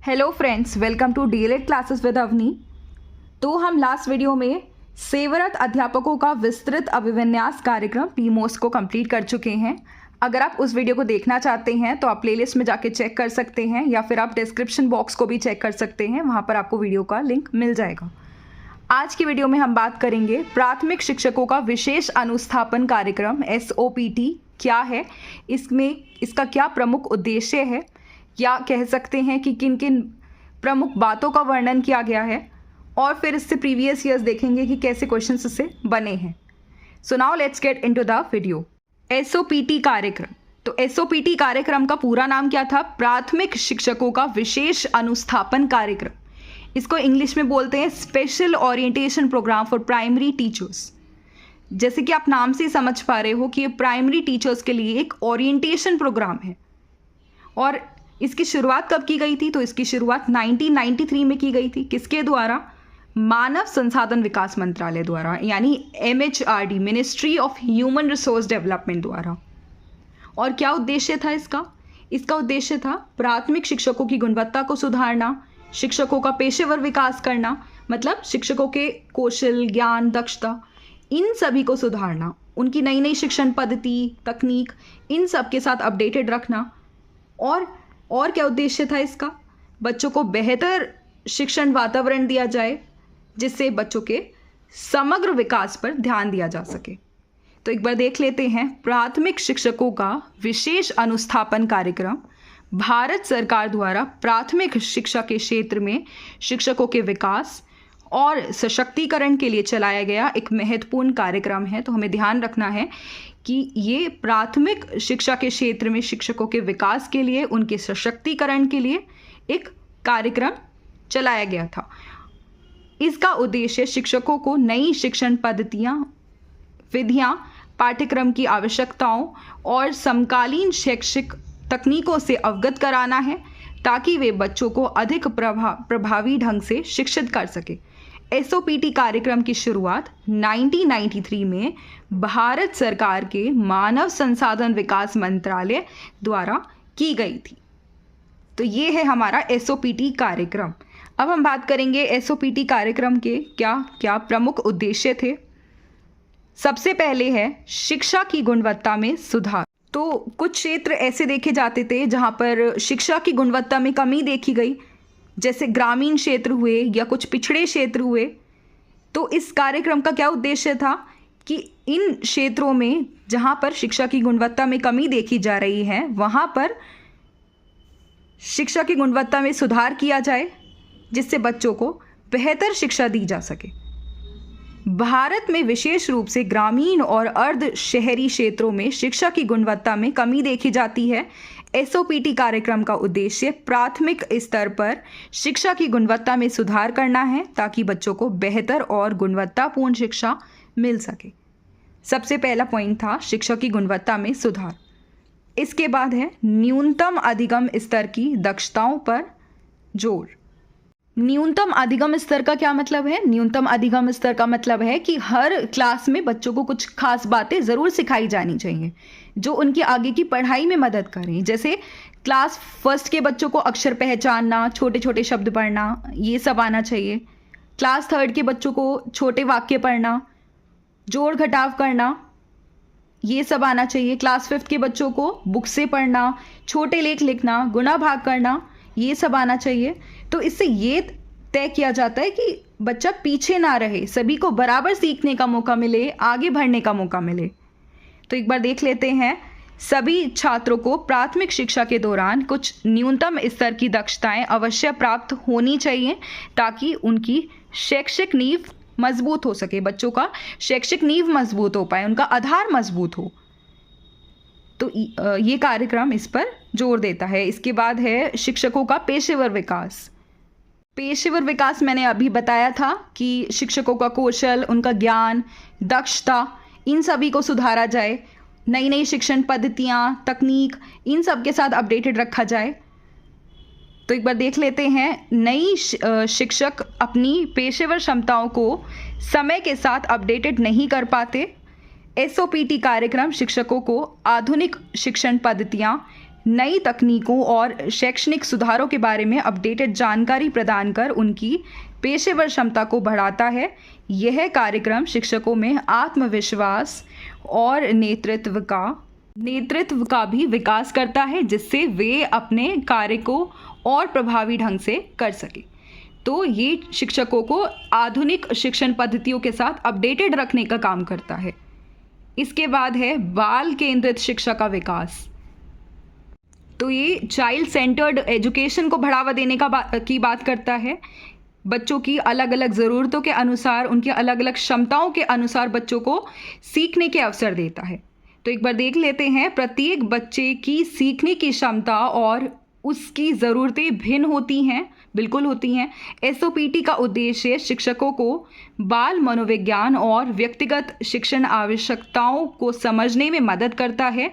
Hello friends, welcome to DElEd classes with Avani. तो हम last video में सेवारत अध्यापकों का विस्तृत अभिविन्यास कार्यक्रम पीमोस को कंप्लीट कर चुके हैं। अगर आप उस वीडियो को देखना चाहते हैं तो आप प्लेलिस्ट में जाके चेक कर सकते हैं या फिर आप डिस्क्रिप्शन बॉक्स को भी चेक कर सकते हैं, वहाँ पर आपको वीडियो का लिंक मिल जाएगा। आज की वीडियो में हम बात करेंगे प्राथमिक शिक्षकों का विशेष अनुस्थापन कार्यक्रम SOPT क्या है, इसका क्या प्रमुख उद्देश्य है, या कह सकते हैं कि किन किन प्रमुख बातों का वर्णन किया गया है, और फिर इससे प्रीवियस ईयर्स देखेंगे कि कैसे क्वेश्चंस इससे बने हैं। So now let's get into the video. SOPT कार्यक्रम। तो SOPT कार्यक्रम का पूरा नाम क्या था? प्राथमिक शिक्षकों का विशेष अनुस्थापन कार्यक्रम। इसको इंग्लिश में बोलते हैं special orientation program for primary teachers. जैसे कि आप नाम से ही समझ पा रहे हो कि ये प्राइमरी टीचर्स के लिए एक ओरिएंटेशन प्रोग्राम है। और इसकी शुरुआत कब की गई थी? तो इसकी शुरुआत 1993 में की गई थी। किसके द्वारा? मानव संसाधन विकास मंत्रालय द्वारा, यानी MHRD, ministry of human resource development द्वारा। और क्या उद्देश्य था इसका? इसका उद्देश्य था प्राथमिक शिक्षकों की गुणवत्ता को सुधारना, शिक्षकों का पेशेवर विकास करना, मतलब शिक्षकों के कौशल, ज्ञान, दक्षता, इन सभी को सुधारना, उनकी नई नई शिक्षण पद्धति, तकनीक, इन सब के साथ अपडेटेड रखना। और क्या उद्देश्य था इसका? बच्चों को बेहतर शिक्षण वातावरण दिया जाए जिससे बच्चों के समग्र विकास पर ध्यान दिया जा सके। तो एक बार देख लेते हैं प्राथमिक शिक्षकों का विशेष अनुस्थापन कार्यक्रम भारत सरकार द्वारा प्राथमिक शिक्षा के क्षेत्र में शिक्षकों के विकास और सशक्तिकरण के लिए चलाया गया एक महत्वपूर्ण कार्यक्रम है। तो हमें ध्यान रखना है कि ये प्राथमिक शिक्षा के क्षेत्र में शिक्षकों के विकास के लिए, उनके सशक्तिकरण के लिए एक कार्यक्रम चलाया गया था। इसका उद्देश्य शिक्षकों को नई शिक्षण पद्धतियाँ, विधियाँ, पाठ्यक्रम की आवश्यकताओं और समकालीन शैक्षिक तकनीकों से अवगत कराना है ताकि वे बच्चों को अधिक प्रभावी ढंग से शिक्षित कर सके। SOPT कार्यक्रम की शुरुआत 1993 में भारत सरकार के मानव संसाधन विकास मंत्रालय द्वारा की गई थी। तो ये है हमारा SOPT कार्यक्रम। अब हम बात करेंगे SOPT कार्यक्रम के क्या क्या प्रमुख उद्देश्य थे। सबसे पहले है शिक्षा की गुणवत्ता में सुधार। तो कुछ क्षेत्र ऐसे देखे जाते थे जहाँ पर शिक्षा की गुणवत्ता में कमी देखी गई, जैसे ग्रामीण क्षेत्र हुए या कुछ पिछड़े क्षेत्र हुए। तो इस कार्यक्रम का क्या उद्देश्य था कि इन क्षेत्रों में जहाँ पर शिक्षा की गुणवत्ता में कमी देखी जा रही है, वहाँ पर शिक्षा की गुणवत्ता में सुधार किया जाए जिससे बच्चों को बेहतर शिक्षा दी जा सके। भारत में विशेष रूप से ग्रामीण और अर्ध शहरी क्षेत्रों में शिक्षा की गुणवत्ता में कमी देखी जाती है। SOPT कार्यक्रम का उद्देश्य प्राथमिक स्तर पर शिक्षा की गुणवत्ता में सुधार करना है ताकि बच्चों को बेहतर और गुणवत्तापूर्ण शिक्षा मिल सके। सबसे पहला पॉइंट था शिक्षा की गुणवत्ता में सुधार। इसके बाद है न्यूनतम अधिगम स्तर की दक्षताओं पर जोर। न्यूनतम अधिगम स्तर का क्या मतलब है? न्यूनतम अधिगम स्तर का मतलब है कि हर क्लास में बच्चों को कुछ खास बातें ज़रूर सिखाई जानी चाहिए जो उनकी आगे की पढ़ाई में मदद करें। जैसे क्लास फर्स्ट के बच्चों को अक्षर पहचानना, छोटे छोटे शब्द पढ़ना, ये सब आना चाहिए। क्लास थर्ड के बच्चों को छोटे वाक्य पढ़ना, जोड़ घटाव करना, ये सब आना चाहिए। क्लास फिफ्थ के बच्चों को बुक से पढ़ना, छोटे लेख लिखना, गुणा भाग करना, ये सब आना चाहिए। तो इससे ये तय किया जाता है कि बच्चा पीछे ना रहे, सभी को बराबर सीखने का मौका मिले, आगे बढ़ने का मौका मिले। तो एक बार देख लेते हैं, सभी छात्रों को प्राथमिक शिक्षा के दौरान कुछ न्यूनतम स्तर की दक्षताएं अवश्य प्राप्त होनी चाहिए ताकि उनकी शैक्षिक नींव मजबूत हो सके, बच्चों का शैक्षिक नींव मजबूत हो पाए, उनका आधार मजबूत हो। तो ये कार्यक्रम इस पर जोर देता है। इसके बाद है शिक्षकों का पेशेवर विकास। पेशेवर विकास मैंने अभी बताया था कि शिक्षकों का कौशल, उनका ज्ञान, दक्षता, इन सभी को सुधारा जाए, नई नई शिक्षण पद्धतियाँ, तकनीक, इन सब के साथ अपडेटेड रखा जाए। तो एक बार देख लेते हैं, नई शिक्षक अपनी पेशेवर क्षमताओं को समय के साथ अपडेटेड नहीं कर पाते। SOPT कार्यक्रम शिक्षकों को आधुनिक शिक्षण पद्धतियाँ, नई तकनीकों और शैक्षणिक सुधारों के बारे में अपडेटेड जानकारी प्रदान कर उनकी पेशेवर क्षमता को बढ़ाता है। यह कार्यक्रम शिक्षकों में आत्मविश्वास और नेतृत्व का भी विकास करता है, जिससे वे अपने कार्य को और प्रभावी ढंग से कर सके। तो ये शिक्षकों को आधुनिक शिक्षण पद्धतियों के साथ अपडेटेड रखने का काम करता है। इसके बाद है बाल केंद्रित शिक्षा का विकास। तो ये चाइल्ड सेंटर्ड एजुकेशन को बढ़ावा देने की बात करता है। बच्चों की अलग अलग ज़रूरतों के अनुसार, उनकी अलग अलग क्षमताओं के अनुसार बच्चों को सीखने के अवसर देता है। तो एक बार देख लेते हैं, प्रत्येक बच्चे की सीखने की क्षमता और उसकी ज़रूरतें भिन्न होती हैं, बिल्कुल होती हैं। एसओपीटी का उद्देश्य शिक्षकों को बाल मनोविज्ञान और व्यक्तिगत शिक्षण आवश्यकताओं को समझने में मदद करता है।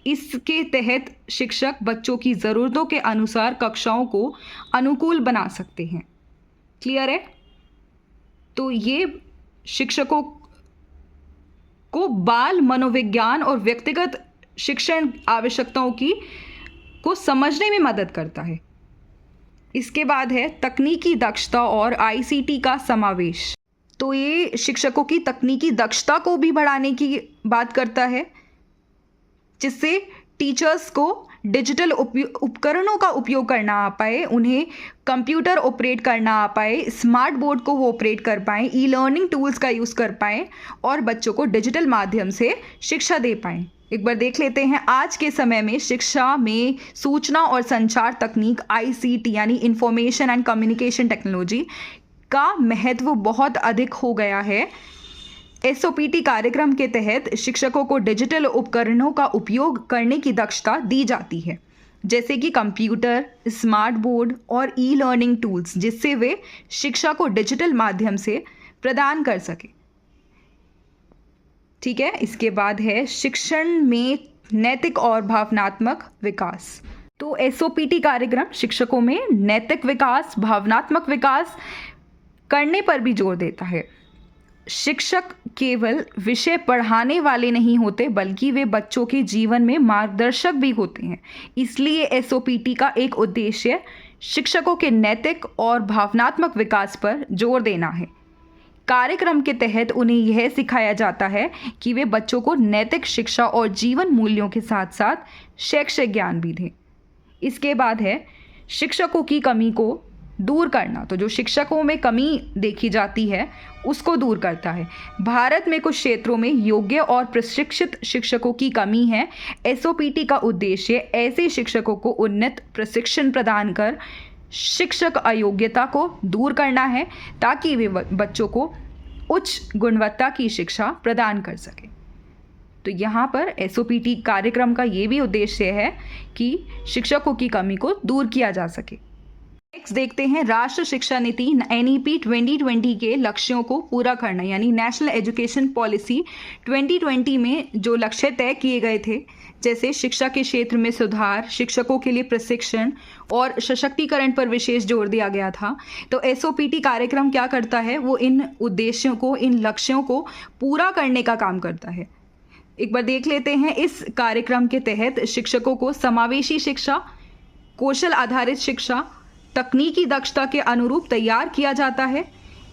इसके तहत शिक्षक बच्चों की ज़रूरतों के अनुसार कक्षाओं को अनुकूल बना सकते हैं। क्लियर है? तो ये शिक्षकों को बाल मनोविज्ञान और व्यक्तिगत शिक्षण आवश्यकताओं को समझने में मदद करता है। इसके बाद है तकनीकी दक्षता और आईसीटी का समावेश। तो ये शिक्षकों की तकनीकी दक्षता को भी बढ़ाने की बात करता है, जिससे टीचर्स को डिजिटल उपकरणों का उपयोग करना आ पाए, उन्हें कंप्यूटर ऑपरेट करना आ पाए, स्मार्ट बोर्ड को वो ऑपरेट कर पाएँ, ई लर्निंग टूल्स का यूज़ कर पाएँ और बच्चों को डिजिटल माध्यम से शिक्षा दे पाएँ। एक बार देख लेते हैं, आज के समय में शिक्षा में सूचना और संचार तकनीक आईसीटी यानी इंफॉर्मेशन एंड कम्युनिकेशन टेक्नोलॉजी का महत्व बहुत अधिक हो गया है। एसओपीटी कार्यक्रम के तहत शिक्षकों को डिजिटल उपकरणों का उपयोग करने की दक्षता दी जाती है, जैसे कि कंप्यूटर, स्मार्ट बोर्ड और ई लर्निंग टूल्स, जिससे वे शिक्षा को डिजिटल माध्यम से प्रदान कर सके। ठीक है। इसके बाद है शिक्षण में नैतिक और भावनात्मक विकास। तो एसओपीटी कार्यक्रम शिक्षकों में नैतिक विकास, भावनात्मक विकास करने पर भी जोर देता है। शिक्षक केवल विषय पढ़ाने वाले नहीं होते, बल्कि वे बच्चों के जीवन में मार्गदर्शक भी होते हैं। इसलिए एसओपीटी का एक उद्देश्य शिक्षकों के नैतिक और भावनात्मक विकास पर जोर देना है। कार्यक्रम के तहत उन्हें यह सिखाया जाता है कि वे बच्चों को नैतिक शिक्षा और जीवन मूल्यों के साथ साथ शैक्षिक ज्ञान भी दें। इसके बाद है शिक्षकों की कमी को दूर करना। तो जो शिक्षकों में कमी देखी जाती है उसको दूर करता है। भारत में कुछ क्षेत्रों में योग्य और प्रशिक्षित शिक्षकों की कमी है। एसओपीटी का उद्देश्य ऐसे शिक्षकों को उन्नत प्रशिक्षण प्रदान कर शिक्षक अयोग्यता को दूर करना है, ताकि वे बच्चों को उच्च गुणवत्ता की शिक्षा प्रदान कर सके। तो यहाँ पर एसओपीटी कार्यक्रम का ये भी उद्देश्य है कि शिक्षकों की कमी को दूर किया जा सके। नेक्स्ट देखते हैं राष्ट्रीय शिक्षा नीति एनईपी 2020 के लक्ष्यों को पूरा करना, यानी नेशनल एजुकेशन पॉलिसी 2020 में जो लक्ष्य तय किए गए थे, जैसे शिक्षा के क्षेत्र में सुधार, शिक्षकों के लिए प्रशिक्षण और सशक्तिकरण पर विशेष जोर दिया गया था। तो एसओपीटी कार्यक्रम क्या करता है, वो इन उद्देश्यों को, इन लक्ष्यों को पूरा करने का काम करता है। एक बार देख लेते हैं, इस कार्यक्रम के तहत शिक्षकों को समावेशी शिक्षा, कौशल आधारित शिक्षा, तकनीकी दक्षता के अनुरूप तैयार किया जाता है,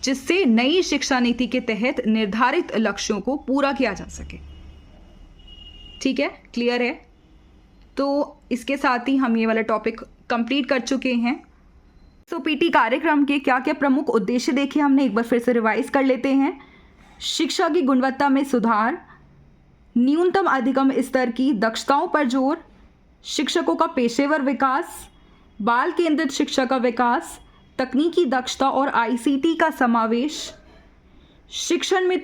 जिससे नई शिक्षा नीति के तहत निर्धारित लक्ष्यों को पूरा किया जा सके। ठीक है, क्लियर है? तो इसके साथ ही हम ये वाला टॉपिक कंप्लीट कर चुके हैं। एसओपीटी कार्यक्रम के क्या क्या प्रमुख उद्देश्य देखे हमने, एक बार फिर से रिवाइज कर लेते हैं। शिक्षा की गुणवत्ता में सुधार, न्यूनतम अधिगम स्तर की दक्षताओं पर जोर, शिक्षकों का पेशेवर विकास, बाल केंद्रित शिक्षा का विकास, तकनीकी दक्षता और आईसीटी का समावेश, शिक्षण में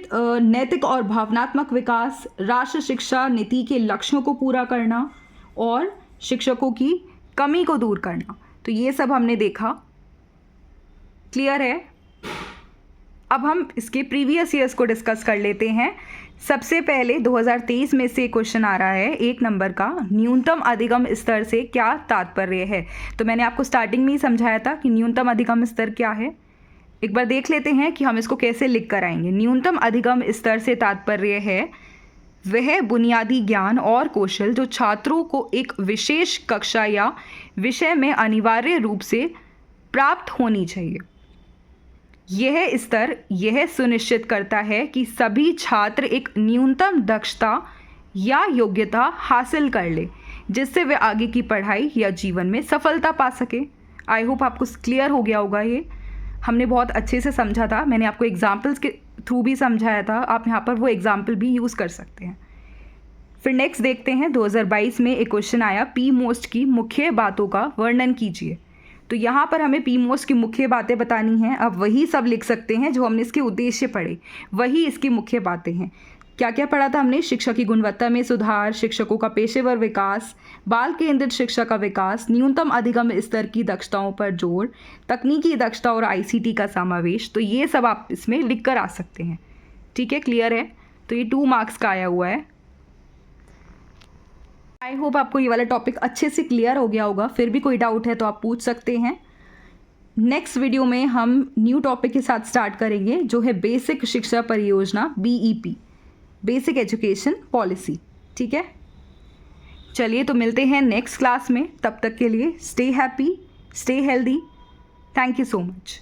नैतिक और भावनात्मक विकास, राष्ट्रीय शिक्षा नीति के लक्ष्यों को पूरा करना और शिक्षकों की कमी को दूर करना। तो ये सब हमने देखा। क्लियर है? अब हम इसके प्रीवियस ईयर्स को डिस्कस कर लेते हैं। सबसे पहले 2023 में से क्वेश्चन आ रहा है 1 नंबर का, न्यूनतम अधिगम स्तर से क्या तात्पर्य है। तो मैंने आपको स्टार्टिंग में ही समझाया था कि न्यूनतम अधिगम स्तर क्या है। एक बार देख लेते हैं कि हम इसको कैसे लिख कर आएंगे। न्यूनतम अधिगम स्तर से तात्पर्य है वह बुनियादी ज्ञान और कौशल जो छात्रों को एक विशेष कक्षा या विषय में अनिवार्य रूप से प्राप्त होनी चाहिए। यह स्तर यह सुनिश्चित करता है कि सभी छात्र एक न्यूनतम दक्षता या योग्यता हासिल कर ले जिससे वे आगे की पढ़ाई या जीवन में सफलता पा सके। आई होप आपको क्लियर हो गया होगा। ये हमने बहुत अच्छे से समझा था, मैंने आपको एग्जाम्पल्स के थ्रू भी समझाया था, आप यहाँ पर वो एग्जाम्पल भी यूज़ कर सकते हैं। फिर नेक्स्ट देखते हैं 2022 में एक क्वेश्चन आया, पी मोस्ट की मुख्य बातों का वर्णन कीजिए। तो यहाँ पर हमें पी मोस्ट की मुख्य बातें बतानी हैं। अब वही सब लिख सकते हैं जो हमने इसके उद्देश्य पढ़े, वही इसकी मुख्य बातें हैं। क्या क्या पढ़ा था हमने? शिक्षा की गुणवत्ता में सुधार, शिक्षकों का पेशेवर विकास, बाल केंद्रित शिक्षा का विकास, न्यूनतम अधिगम स्तर की दक्षताओं पर जोर, तकनीकी दक्षता और आईसीटी का समावेश। तो ये सब आप इसमें लिख कर आ सकते हैं। ठीक है, क्लियर है? तो ये 2 मार्क्स का आया हुआ है। आई होप आपको ये वाला टॉपिक अच्छे से क्लियर हो गया होगा। फिर भी कोई डाउट है तो आप पूछ सकते हैं। नेक्स्ट वीडियो में हम न्यू टॉपिक के साथ स्टार्ट करेंगे जो है बेसिक शिक्षा परियोजना, BEP, बेसिक एजुकेशन पॉलिसी। ठीक है, चलिए तो मिलते हैं नेक्स्ट क्लास में। तब तक के लिए stay happy, stay healthy. Thank you so much.